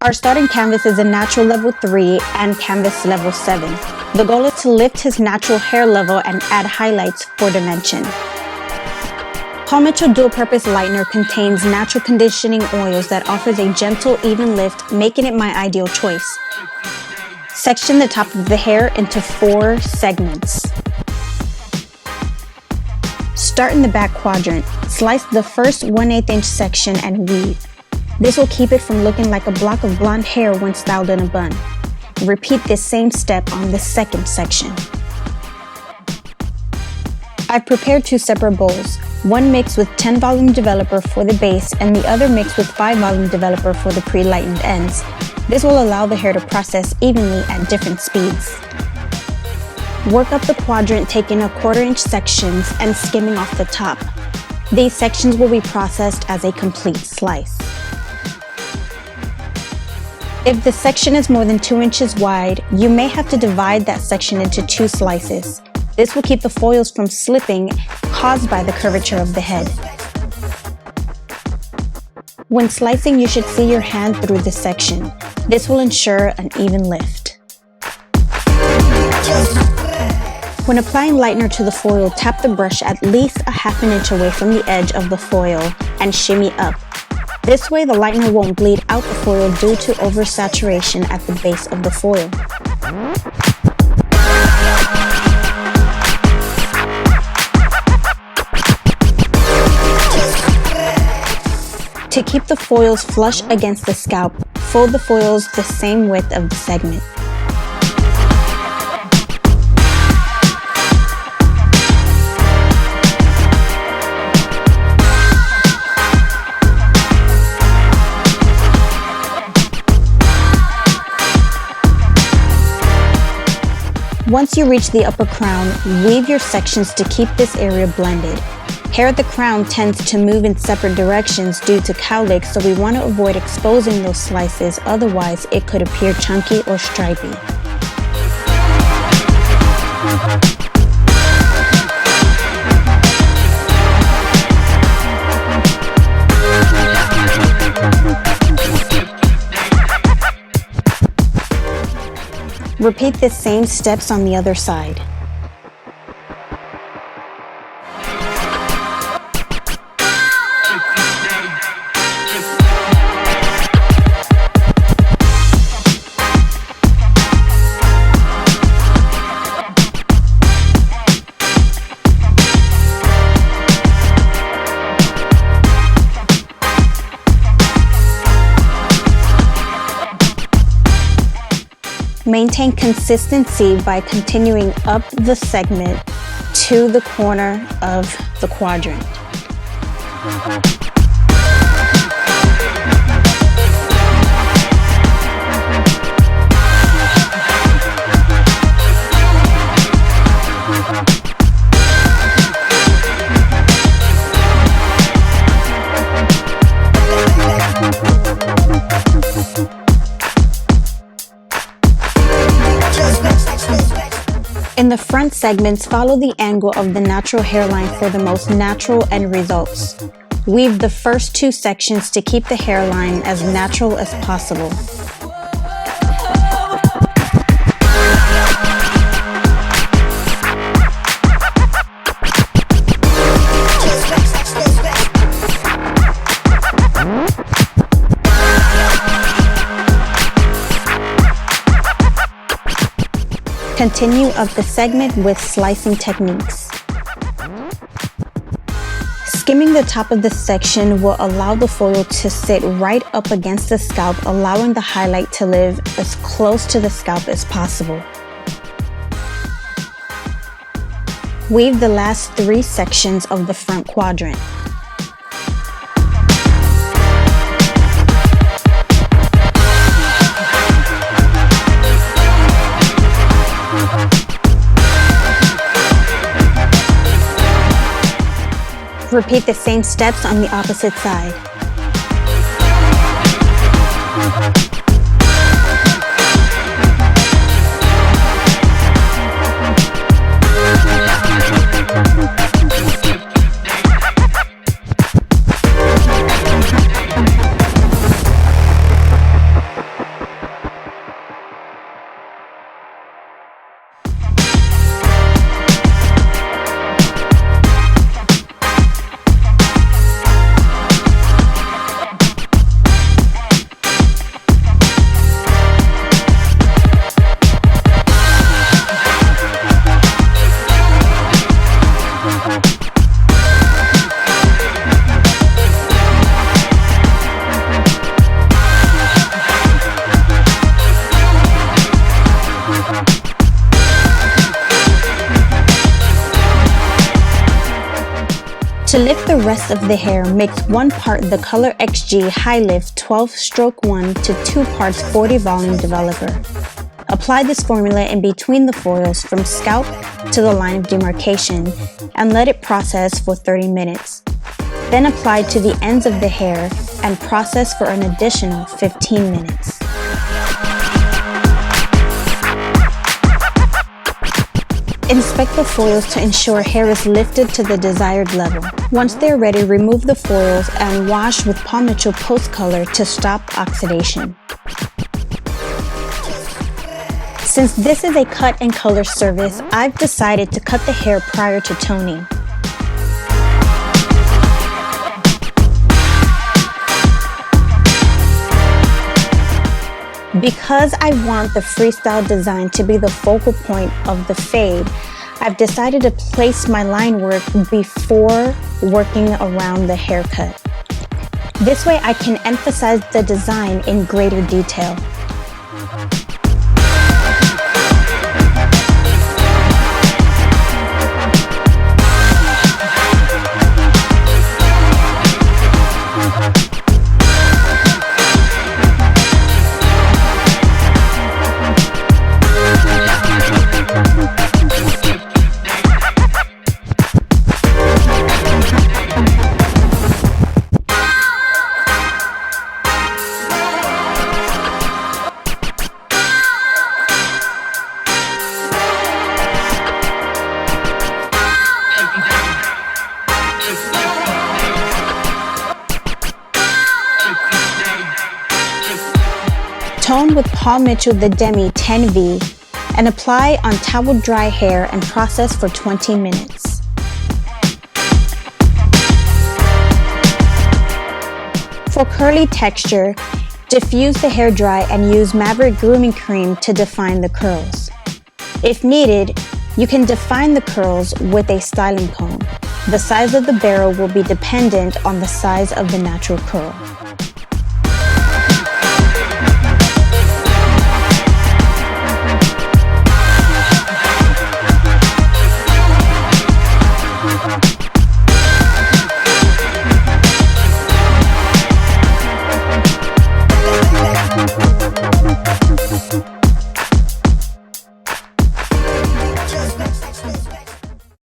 Our starting canvas is a natural level 3 and canvas level 7. The goal is to lift his natural hair level and add highlights for dimension. Paul Mitchell Dual Purpose Lightener contains natural conditioning oils that offers a gentle, even lift, making it my ideal choice. Section the top of the hair into 4 segments. Start in the back quadrant. Slice the first 1/8 inch section and weave. This will keep it from looking like a block of blonde hair when styled in a bun. Repeat this same step on the second section. I've prepared 2 separate bowls, one mixed with 10 volume developer for the base and the other mixed with 5 volume developer for the pre-lightened ends. This will allow the hair to process evenly at different speeds. Work up the quadrant taking 1/4 inch sections and skimming off the top. These sections will be processed as a complete slice. If the section is more than 2 inches wide, you may have to divide that section into 2 slices. This will keep the foils from slipping caused by the curvature of the head. When slicing, you should see your hand through the section. This will ensure an even lift. When applying lightener to the foil, tap the brush at least 1/2 inch away from the edge of the foil and shimmy up. This way the lightener won't bleed out the foil due to oversaturation at the base of the foil. To keep the foils flush against the scalp, fold the foils the same width of the segment. Once you reach the upper crown, weave your sections to keep this area blended. Hair at the crown tends to move in separate directions due to cowlick, so we want to avoid exposing those slices, otherwise it could appear chunky or stripy. Repeat the same steps on the other side. Maintain consistency by continuing up the segment to the corner of the quadrant. In the front segments, follow the angle of the natural hairline for the most natural end results. Weave the first 2 sections to keep the hairline as natural as possible. Continue up the segment with slicing techniques. Skimming the top of the section will allow the foil to sit right up against the scalp, allowing the highlight to live as close to the scalp as possible. Weave the last 3 sections of the front quadrant. Repeat the same steps on the opposite side. To lift the rest of the hair, mix 1 part the Color XG Highlift 12-stroke 1 to 2 parts 40 volume developer. Apply this formula in between the foils from scalp to the line of demarcation and let it process for 30 minutes. Then apply to the ends of the hair and process for an additional 15 minutes. Inspect the foils to ensure hair is lifted to the desired level. Once they are ready, remove the foils and wash with Paul Mitchell Post Color to stop oxidation. Since this is a cut and color service, I've decided to cut the hair prior to toning. Because I want the freestyle design to be the focal point of the fade, I've decided to place my line work before working around the haircut. This way I can emphasize the design in greater detail. Tone with Paul Mitchell the Demi 10V and apply on towel dry hair and process for 20 minutes. For curly texture, diffuse the hair dry and use Mvrck grooming cream to define the curls. If needed, you can define the curls with a styling comb. The size of the barrel will be dependent on the size of the natural curl.